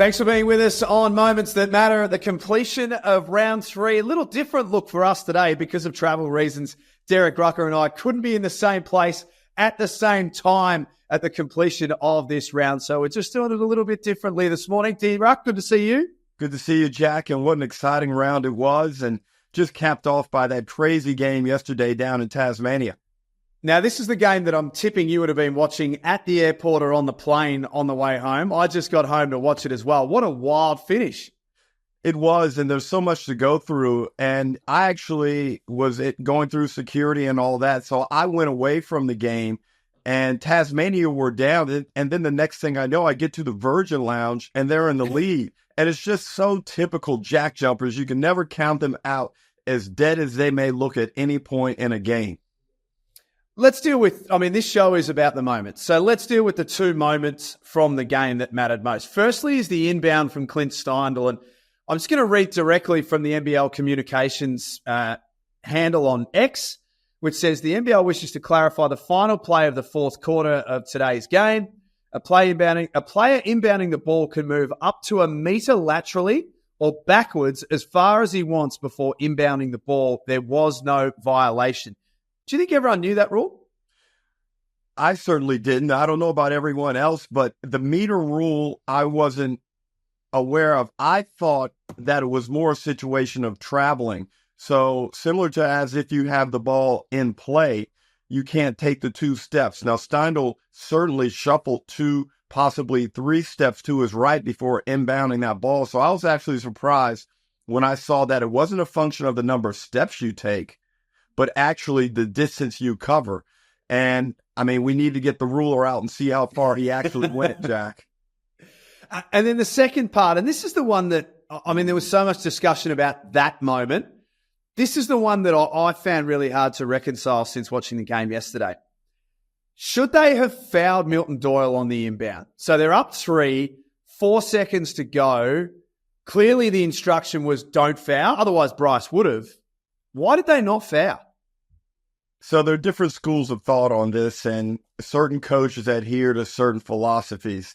Thanks for being with us on Moments That Matter at the completion of round 3. A little different look for us today because of travel reasons. Derek Rucker and I couldn't be in the same place at the same time at the completion of this round. So we're just doing it a little bit differently this morning. D-Ruck, good to see you. Good to see you, Jack, and what an exciting round it was, and just capped off by that crazy game yesterday down in Tasmania. Now, this is the game that I'm tipping you would have been watching at the airport or on the plane on the way home. I just got home to watch it as well. What a wild finish. It was, and there's so much to go through, and I actually was going through security and all that, so I went away from the game, and Tasmania were down, and then the next thing I know, I get to the Virgin Lounge, and they're in the lead, and it's just so typical Jack Jumpers. You can never count them out, as dead as they may look at any point in a game. Let's deal with, this show is about the moments. So let's deal with the two moments from the game that mattered most. Firstly is the inbound from Clint Steindl. And I'm just going to read directly from the NBL Communications handle on X, which says the NBL wishes to clarify the final play of the fourth quarter of today's game. A player inbounding the ball can move up to a meter laterally or backwards as far as he wants before inbounding the ball. There was no violation. Do you think everyone knew that rule? I certainly didn't. I don't know about everyone else, but the meter rule I wasn't aware of. I thought that it was more a situation of traveling. So similar to as if you have the ball in play, you can't take the 2 steps. Now, Steindl certainly shuffled 2, possibly 3 steps to his right before inbounding that ball. So I was actually surprised when I saw that it wasn't a function of the number of steps you take, but actually the distance you cover. And, we need to get the ruler out and see how far he actually went, Jack. And then the second part, and this is the one that, there was so much discussion about that moment. This is the one that I found really hard to reconcile since watching the game yesterday. Should they have fouled Milton Doyle on the inbound? So they're up 3, 4 seconds to go. Clearly the instruction was don't foul. Otherwise Bryce would have. Why did they not foul? So there are different schools of thought on this, and certain coaches adhere to certain philosophies.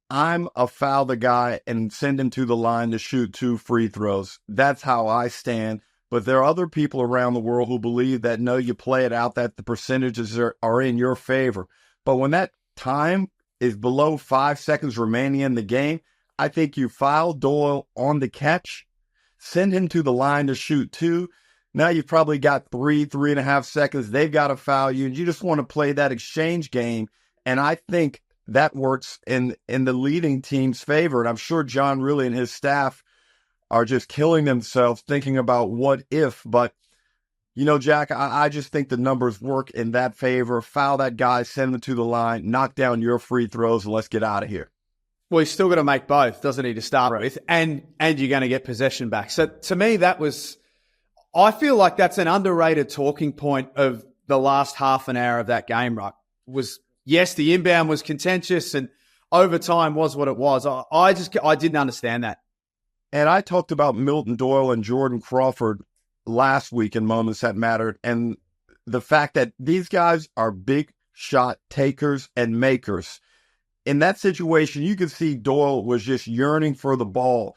I'm a foul the guy and send him to the line to shoot 2 free throws. That's how I stand. But there are other people around the world who believe that, no, you play it out, that the percentages are in your favor. But when that time is below 5 seconds remaining in the game, I think you foul Doyle on the catch, send him to the line to shoot 2. Now you've probably got 3.5 seconds. They've got to foul you, and you just want to play that exchange game. And I think that works in the leading team's favor. And I'm sure John Riley and his staff are just killing themselves thinking about what if. But, Jack, I just think the numbers work in that favor. Foul that guy, send him to the line, knock down your free throws, and let's get out of here. Well, he's still got to make both, doesn't he, to start with? And you're going to get possession back. So to me, I feel like that's an underrated talking point of the last half an hour of that game, right? Yes, the inbound was contentious and overtime was what it was. I didn't understand that. And I talked about Milton Doyle and Jordan Crawford last week in Moments That Mattered, and the fact that these guys are big shot takers and makers. In that situation, you could see Doyle was just yearning for the ball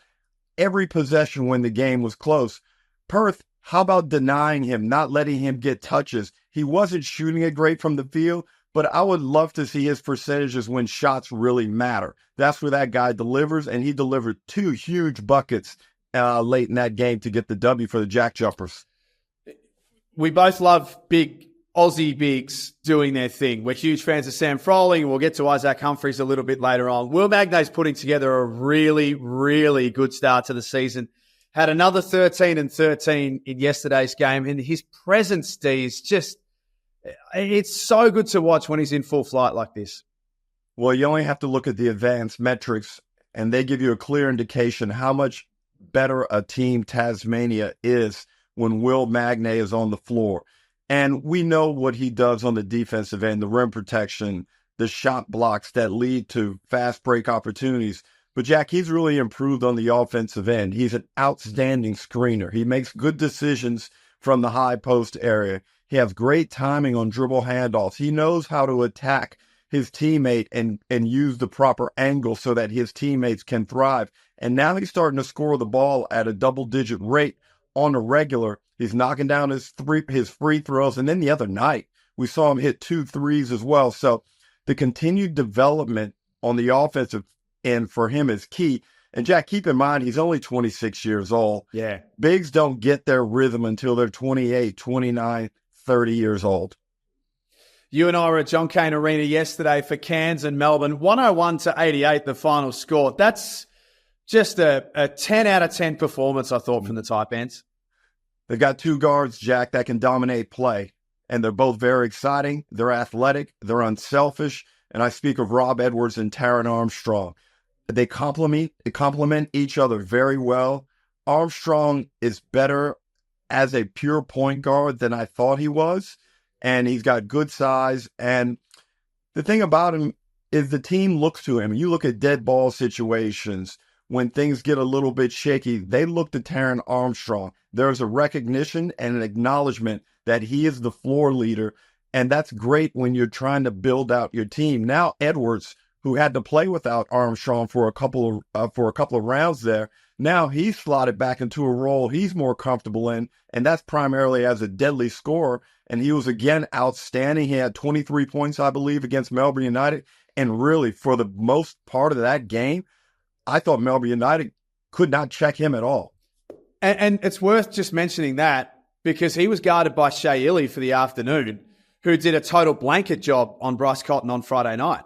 every possession when the game was close. Perth, how about denying him, not letting him get touches? He wasn't shooting it great from the field, but I would love to see his percentages when shots really matter. That's where that guy delivers, and he delivered 2 huge buckets late in that game to get the W for the Jack Jumpers. We both love big Aussie bigs doing their thing. We're huge fans of Sam Froling, and we'll get to Isaac Humphries a little bit later on. Will Magnay's putting together a really, really good start to the season. Had another 13 and 13 in yesterday's game, and his presence, D, is just, it's so good to watch when he's in full flight like this. Well, you only have to look at the advanced metrics, and they give you a clear indication how much better a team Tasmania is when Will Magnay is on the floor. And we know what he does on the defensive end, the rim protection, the shot blocks that lead to fast break opportunities. But, Jack, he's really improved on the offensive end. He's an outstanding screener. He makes good decisions from the high post area. He has great timing on dribble handoffs. He knows how to attack his teammate and use the proper angle so that his teammates can thrive. And now he's starting to score the ball at a double-digit rate on a regular. He's knocking down his free throws. And then the other night, we saw him hit 2 threes as well. So the continued development on the offensive end for him is key. And Jack, keep in mind, he's only 26 years old. Yeah. Bigs don't get their rhythm until they're 28, 29, 30 years old. You and I were at John Cain Arena yesterday for Cairns and Melbourne. 101-88, the final score. That's just a 10 out of 10 performance, I thought, from the Taipans. They've got 2 guards, Jack, that can dominate play. And they're both very exciting. They're athletic. They're unselfish. And I speak of Rob Edwards and Taron Armstrong. They complement each other very well. Armstrong is better as a pure point guard than I thought he was. And he's got good size. And the thing about him is the team looks to him. You look at dead ball situations, when things get a little bit shaky, they look to Taron Armstrong. There's a recognition and an acknowledgement that he is the floor leader. And that's great when you're trying to build out your team. Now, Edwards, who had to play without Armstrong for a couple of rounds there, now he's slotted back into a role he's more comfortable in, and that's primarily as a deadly scorer. And he was, again, outstanding. He had 23 points, I believe, against Melbourne United. And really, for the most part of that game, I thought Melbourne United could not check him at all. And it's worth just mentioning that because he was guarded by Shea Illy for the afternoon, who did a total blanket job on Bryce Cotton on Friday night.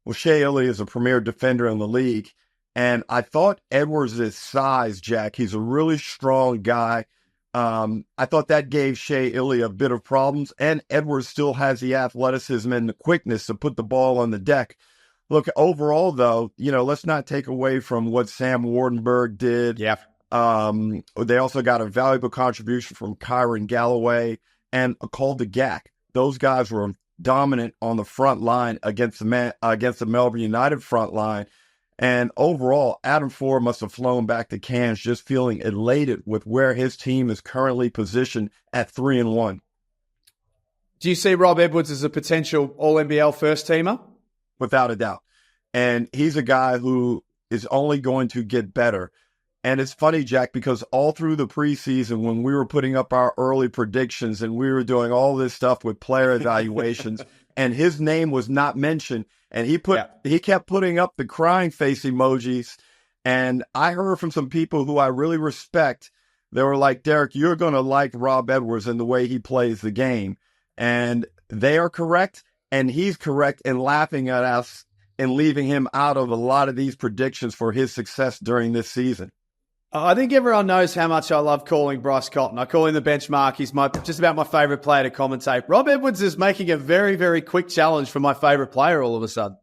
Well, Shea Illy is a premier defender in the league. And I thought Edwards' size, Jack, he's a really strong guy. I thought that gave Shea Illy a bit of problems. And Edwards still has the athleticism and the quickness to put the ball on the deck. Look, overall, though, let's not take away from what Sam Wardenberg did. Yeah. They also got a valuable contribution from Kyron Galloway and Akol DeGack. Those guys were dominant on the front line against the Melbourne United front line. And overall, Adam Ford must have flown back to Cairns just feeling elated with where his team is currently positioned at 3-1. Do you see Rob Edwards as a potential All-NBL first-teamer? Without a doubt. And he's a guy who is only going to get better. And it's funny, Jack, because all through the preseason, when we were putting up our early predictions and we were doing all this stuff with player evaluations, and his name was not mentioned, and he kept putting up the crying face emojis. And I heard from some people who I really respect. They were like, Derek, you're going to like Rob Edwards and the way he plays the game. And they are correct. And he's correct in laughing at us and leaving him out of a lot of these predictions for his success during this season. I think everyone knows how much I love calling Bryce Cotton. I call him the benchmark. He's just about my favourite player to commentate. Rob Edwards is making a very, very quick challenge for my favourite player all of a sudden.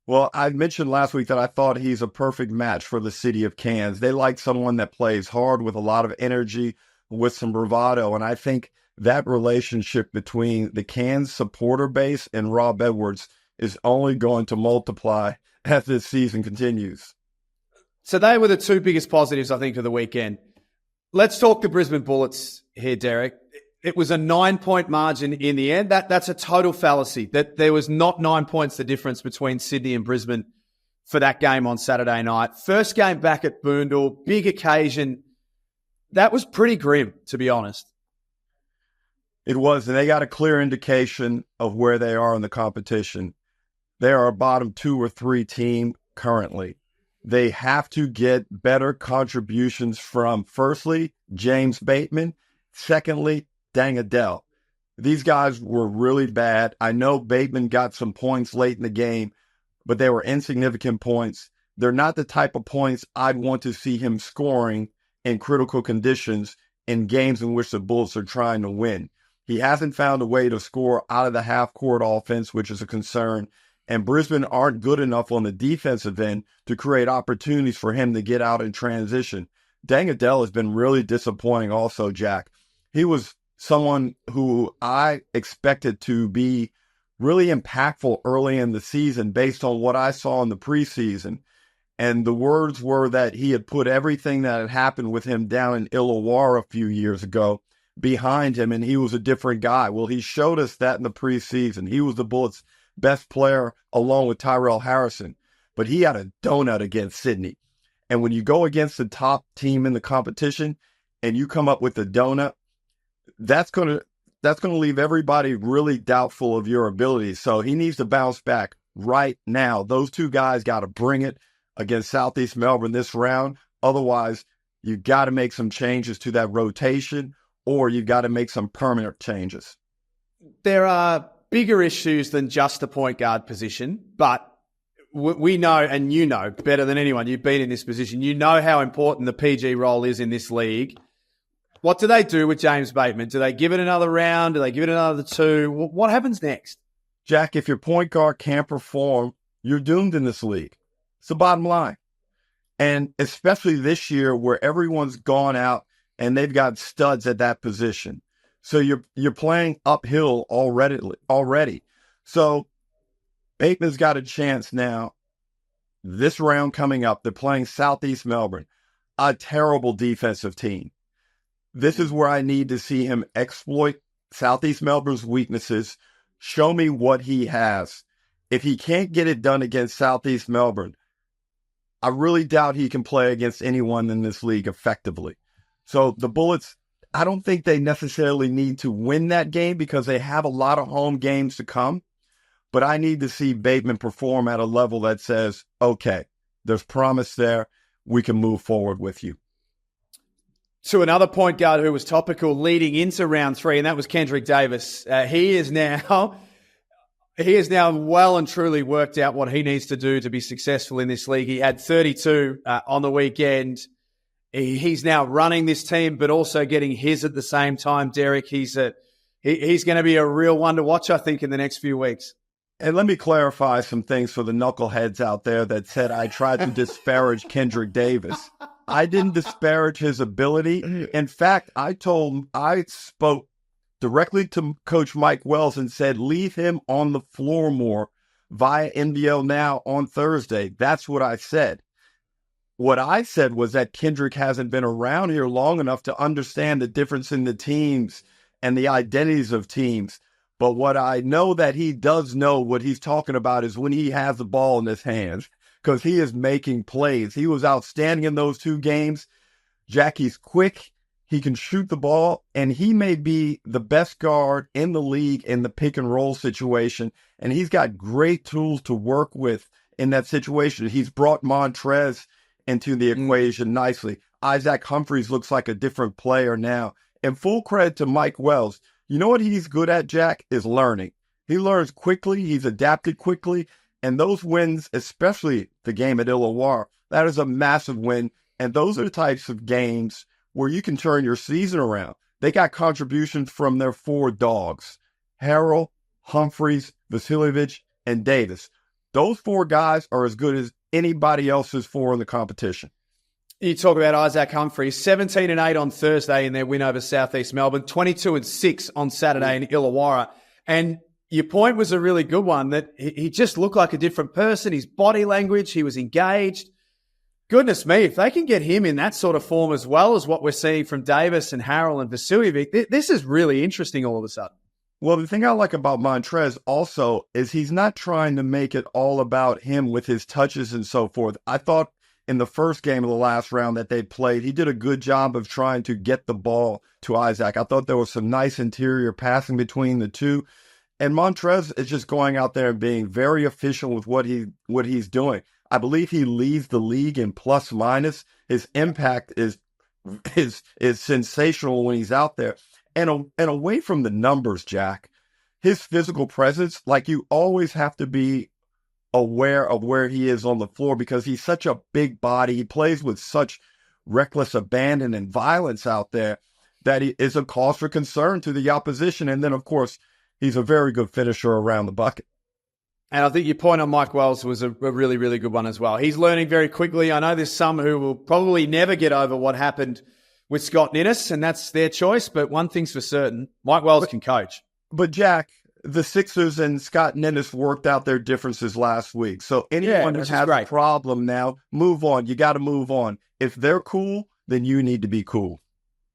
Well, I mentioned last week that I thought he's a perfect match for the city of Cairns. They like someone that plays hard with a lot of energy, with some bravado. And I think that relationship between the Cairns supporter base and Rob Edwards is only going to multiply as this season continues. So they were the 2 biggest positives, I think, of the weekend. Let's talk the Brisbane Bullets here, Derek. It was a 9-point margin in the end. That's a total fallacy. That there was not 9 points the difference between Sydney and Brisbane for that game on Saturday night. First game back at Boondall, big occasion. That was pretty grim, to be honest. It was, and they got a clear indication of where they are in the competition. They are a bottom 2 or 3 team currently. They have to get better contributions from, firstly, James Bateman, secondly, Dang Adele. These guys were really bad. I know Bateman got some points late in the game, but they were insignificant points. They're not the type of points I'd want to see him scoring in critical conditions in games in which the Bullets are trying to win. He hasn't found a way to score out of the half-court offense, which is a concern. And Brisbane aren't good enough on the defensive end to create opportunities for him to get out in transition. Dang Adele has been really disappointing also, Jack. He was someone who I expected to be really impactful early in the season based on what I saw in the preseason. And the words were that he had put everything that had happened with him down in Illawarra a few years ago behind him, and he was a different guy. Well, he showed us that in the preseason. He was the Bullets' best player along with Tyrell Harrison. But he had a donut against Sydney. And when you go against the top team in the competition and you come up with a donut, that's going to leave everybody really doubtful of your ability. So he needs to bounce back right now. Those two guys got to bring it against Southeast Melbourne this round. Otherwise, you got to make some changes to that rotation, or you got to make some permanent changes. There are bigger issues than just the point guard position, but we know, and you know better than anyone, you've been in this position, you know how important the PG role is in this league. What do they do with James Bateman? Do they give it another round? Do they give it another two? What happens next? Jack, if your point guard can't perform, you're doomed in this league. It's the bottom line. And especially this year where everyone's gone out and they've got studs at that position. So you're playing uphill already. So Bateman's got a chance now. This round coming up, they're playing Southeast Melbourne, a terrible defensive team. This is where I need to see him exploit Southeast Melbourne's weaknesses, show me what he has. If he can't get it done against Southeast Melbourne, I really doubt he can play against anyone in this league effectively. So the Bullets, I don't think they necessarily need to win that game because they have a lot of home games to come. But I need to see Bateman perform at a level that says, okay, there's promise there. We can move forward with you. To another point guard who was topical leading into round 3, and that was Kendrick Davis. He is now well and truly worked out what he needs to do to be successful in this league. He had 32 on the weekend. He's now running this team, but also getting his at the same time. Derek, he's going to be a real one to watch, I think, in the next few weeks. And let me clarify some things for the knuckleheads out there that said I tried to disparage Kendrick Davis. I didn't disparage his ability. In fact, I spoke directly to Coach Mike Wells and said, leave him on the floor more via NBL Now on Thursday. That's what I said. What I said was that Kendrick hasn't been around here long enough to understand the difference in the teams and the identities of teams. But what I know that he does know what he's talking about is when he has the ball in his hands, because he is making plays. He was outstanding in those 2 games. Jackie's quick. He can shoot the ball, and he may be the best guard in the league in the pick and roll situation. And he's got great tools to work with in that situation. He's brought Montrez into the equation nicely. Isaac Humphries looks like a different player now. And full credit to Mike Wells. You know what he's good at, Jack, is learning. He learns quickly. He's adapted quickly. And those wins, especially the game at Illawarra, that is a massive win. And those are the types of games where you can turn your season around. They got contributions from their 4 dogs, Harrell, Humphries, Vasiljevic, and Davis. Those 4 guys are as good as anybody else's 4 in the competition. You talk about Isaac Humphries, 17-8 on Thursday in their win over Southeast Melbourne, 22-6 on Saturday in Illawarra. And your point was a really good one, that he just looked like a different person. His body language, he was engaged. Goodness me, if they can get him in that sort of form as well as what we're seeing from Davis and Harrell and Vasiljevic, this is really interesting all of a sudden. Well, the thing I like about Montrez also is he's not trying to make it all about him with his touches and so forth. I thought in the first game of the last round that they played, he did a good job of trying to get the ball to Isaac. I thought there was some nice interior passing between the two. And Montrez is just going out there and being very efficient with what he's doing. I believe he leads the league in plus minus. His impact is sensational when he's out there. And away from the numbers, Jack, his physical presence, like you always have to be aware of where he is on the floor because he's such a big body. He plays with such reckless abandon and violence out there that he is a cause for concern to the opposition. And then, of course, he's a very good finisher around the bucket. And I think your point on Mike Wells was a really, really good one as well. He's learning very quickly. I know there's some who will probably never get over what happened with Scott Ninnis, and that's their choice. But one thing's for certain, Mike Wells can coach. But, Jack, the Sixers and Scott Ninnis worked out their differences last week. So anyone who has a problem now, move on. You got to move on. If they're cool, then you need to be cool.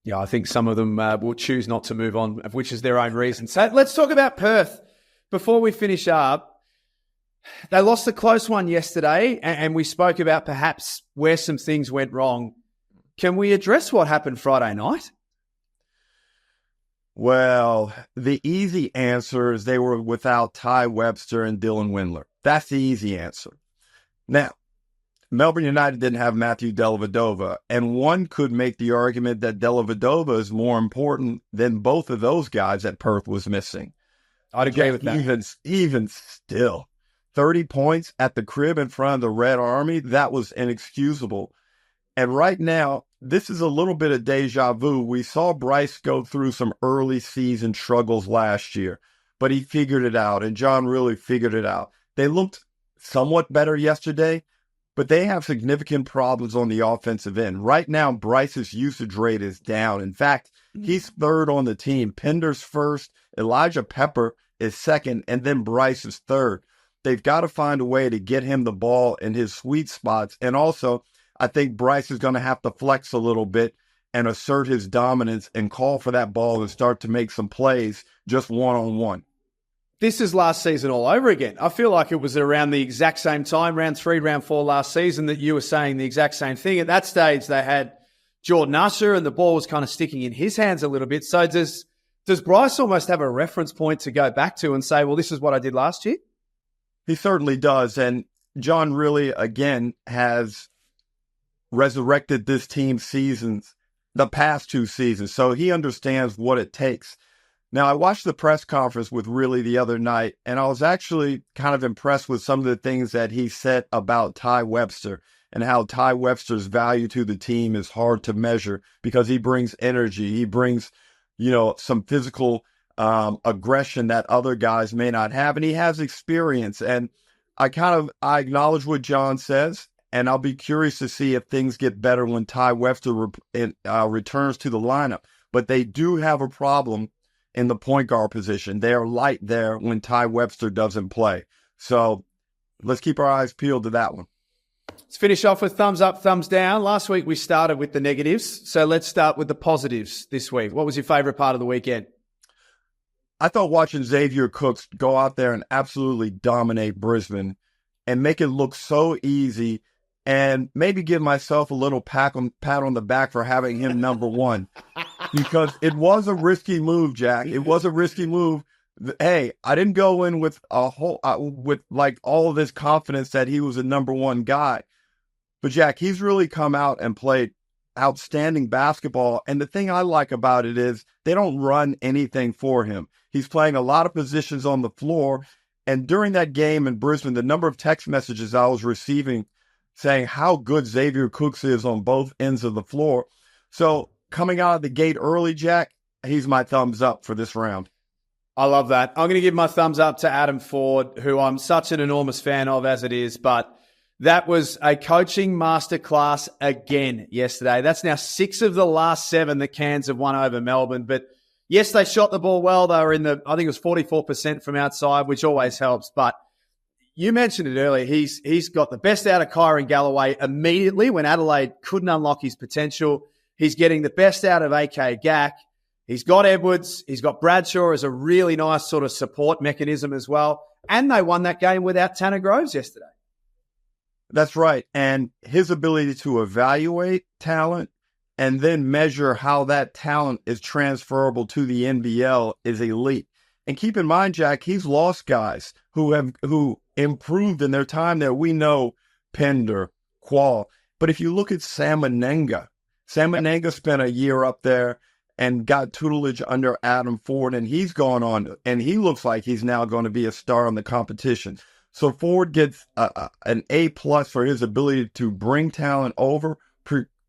Yeah, I think some of them will choose not to move on, which is their own reason. So let's talk about Perth before we finish up. They lost a close one yesterday, and we spoke about perhaps where some things went wrong. Can we address what happened Friday night? Well, the easy answer is they were without Ty Webster and Dylan Windler. That's the easy answer. Now, Melbourne United didn't have Matthew Dellavedova, and one could make the argument that Dellavedova is more important than both of those guys that Perth was missing. I'd agree with that. Even still, 30 points at the crib in front of the Red Army, that was inexcusable. And right now, this is a little bit of deja vu. We saw Bryce go through some early season struggles last year, but he figured it out, and John really figured it out. They looked somewhat better yesterday, but they have significant problems on the offensive end. Right now, Bryce's usage rate is down. In fact, he's third on the team. Pender's first, Elijah Pepper is second, and then Bryce is third. They've got to find a way to get him the ball in his sweet spots. And also, I think Bryce is going to have to flex a little bit and assert his dominance and call for that ball and start to make some plays just one-on-one. This is last season all over again. I feel like it was around the exact same time, round 3, round 4 last season, that you were saying the exact same thing. At that stage, they had Jordan Usher, and the ball was kind of sticking in his hands a little bit. So does Bryce almost have a reference point to go back to and say, well, this is what I did last year? He certainly does. And John really, again, has resurrected this team's seasons, the past 2 seasons. So he understands what it takes. Now, I watched the press conference with Really the other night, and I was actually kind of impressed with some of the things that he said about Ty Webster and how Ty Webster's value to the team is hard to measure because he brings energy. He brings, some physical aggression that other guys may not have, and he has experience. And I acknowledge what John says, and I'll be curious to see if things get better when Ty Webster returns to the lineup. But they do have a problem in the point guard position. They are light there when Ty Webster doesn't play. So let's keep our eyes peeled to that one. Let's finish off with thumbs up, thumbs down. Last week we started with the negatives, so let's start with the positives this week. What was your favourite part of the weekend? I thought watching Xavier Cooks go out there and absolutely dominate Brisbane and make it look so easy, and maybe give myself a little pat on the back for having him number one. Because it was a risky move, Jack. It was a risky move. Hey, I didn't go in with all of this confidence that he was a number one guy. But Jack, he's really come out and played outstanding basketball. And the thing I like about it is they don't run anything for him. He's playing a lot of positions on the floor. And during that game in Brisbane, the number of text messages I was receiving saying how good Xavier Cooks is on both ends of the floor. So coming out of the gate early, Jack, he's my thumbs up for this round. I love that. I'm going to give my thumbs up to Adam Ford, who I'm such an enormous fan of as it is, but that was a coaching masterclass again yesterday. That's now 6 of the last 7 that Cairns have won over Melbourne. But yes, they shot the ball well. They were I think it was 44% from outside, which always helps. But you mentioned it earlier. He's got the best out of Kyron Galloway immediately when Adelaide couldn't unlock his potential. He's getting the best out of AK Gack. He's got Edwards. He's got Bradshaw as a really nice sort of support mechanism as well. And they won that game without Tanner Groves yesterday. That's right. And his ability to evaluate talent and then measure how that talent is transferable to the NBL is elite. And keep in mind, Jack, he's lost guys who improved in their time there. We know Pender, Qual. But if you look at Sam Anenga spent a year up there and got tutelage under Adam Ford, and he's gone on, and he looks like he's now going to be a star in the competition. So Ford gets an A+ for his ability to bring talent over,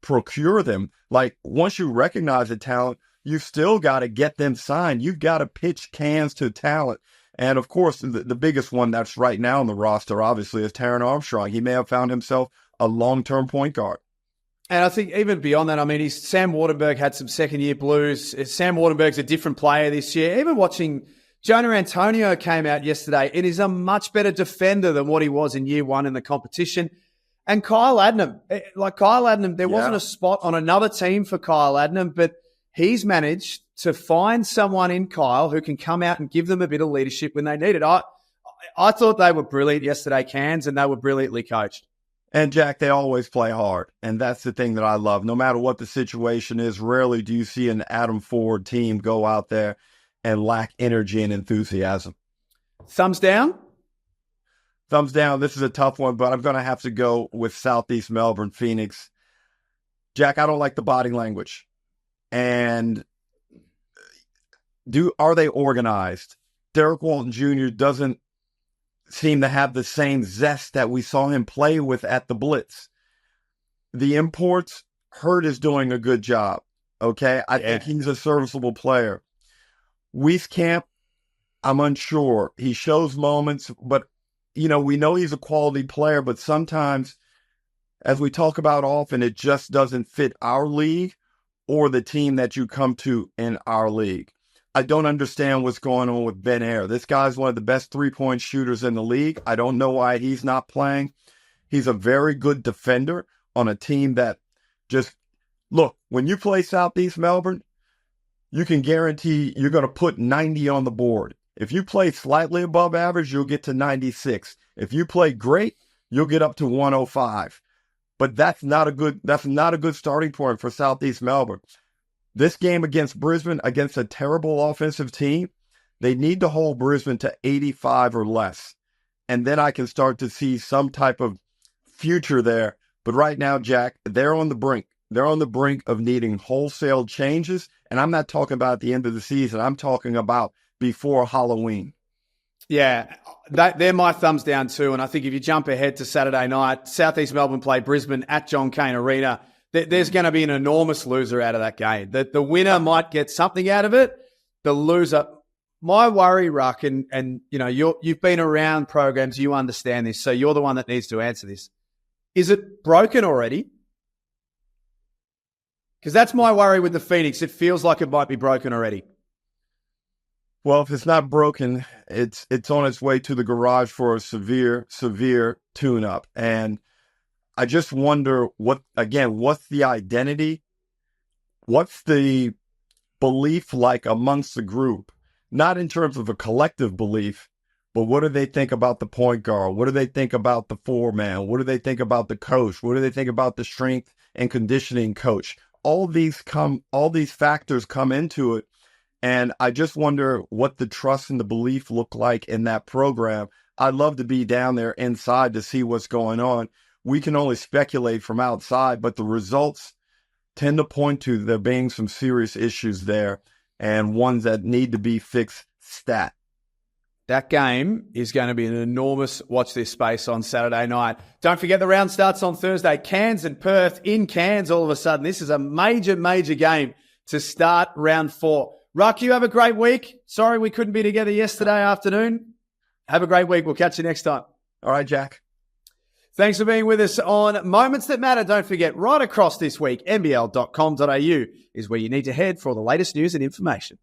procure them. Like, once you recognize the talent, you still got to get them signed. You've got to pitch cans to talent. And, of course, the biggest one that's right now on the roster, obviously, is Taron Armstrong. He may have found himself a long-term point guard. And I think even beyond that, I mean, Sam Wardenberg had some second-year blues. Sam Wardenberg's a different player this year. Even watching Jonah Antonio came out yesterday and is a much better defender than what he was in year one in the competition. And Kyle Adnam, there wasn't a spot on another team for Kyle Adnam, but he's managed to find someone in Kyle who can come out and give them a bit of leadership when they need it. I thought they were brilliant yesterday, Cairns, and they were brilliantly coached. And Jack, they always play hard. And that's the thing that I love. No matter what the situation is, rarely do you see an Adam Ford team go out there and lack energy and enthusiasm. Thumbs down? Thumbs down. This is a tough one, but I'm going to have to go with Southeast Melbourne, Phoenix. Jack, I don't like the body language. And are they organized? Derek Walton Jr. doesn't seem to have the same zest that we saw him play with at the Bullets. The imports, Hurt is doing a good job. Okay, I think he's a serviceable player. Wieskamp, I'm unsure. He shows moments, but we know he's a quality player, but sometimes, as we talk about often, it just doesn't fit our league or the team that you come to in our league. I don't understand what's going on with Ben Air. This guy's one of the best three-point shooters in the league. I don't know why he's not playing. He's a very good defender on a team that look, when you play Southeast Melbourne, you can guarantee you're going to put 90 on the board. If you play slightly above average, you'll get to 96. If you play great, you'll get up to 105. But that's not a good starting point for Southeast Melbourne. This game against Brisbane, against a terrible offensive team, they need to hold Brisbane to 85 or less. And then I can start to see some type of future there. But right now, Jack, they're on the brink. They're on the brink of needing wholesale changes. And I'm not talking about at the end of the season. I'm talking about before Halloween. Yeah, they're my thumbs down too. And I think if you jump ahead to Saturday night, Southeast Melbourne play Brisbane at John Cain Arena. There's going to be an enormous loser out of that game. The winner might get something out of it. The loser, my worry, Ruck, and you've been around programs, you understand this, so you're the one that needs to answer this. Is it broken already? Because that's my worry with the Phoenix. It feels like it might be broken already. Well, if it's not broken, it's on its way to the garage for a severe tune-up. And I just wonder what's the identity? What's the belief like amongst the group? Not in terms of a collective belief, but what do they think about the point guard? What do they think about the four-man? What do they think about the coach? What do they think about the strength and conditioning coach? All these factors come into it. And I just wonder what the trust and the belief look like in that program. I'd love to be down there inside to see what's going on. We can only speculate from outside, but the results tend to point to there being some serious issues there and ones that need to be fixed stat. That game is going to be an enormous watch this space on Saturday night. Don't forget the round starts on Thursday. Cairns and Perth in Cairns all of a sudden. This is a major, major game to start round 4. Ruck, you have a great week. Sorry we couldn't be together yesterday afternoon. Have a great week. We'll catch you next time. All right, Jack. Thanks for being with us on Moments That Matter. Don't forget, right across this week, NBL.com.au is where you need to head for all the latest news and information.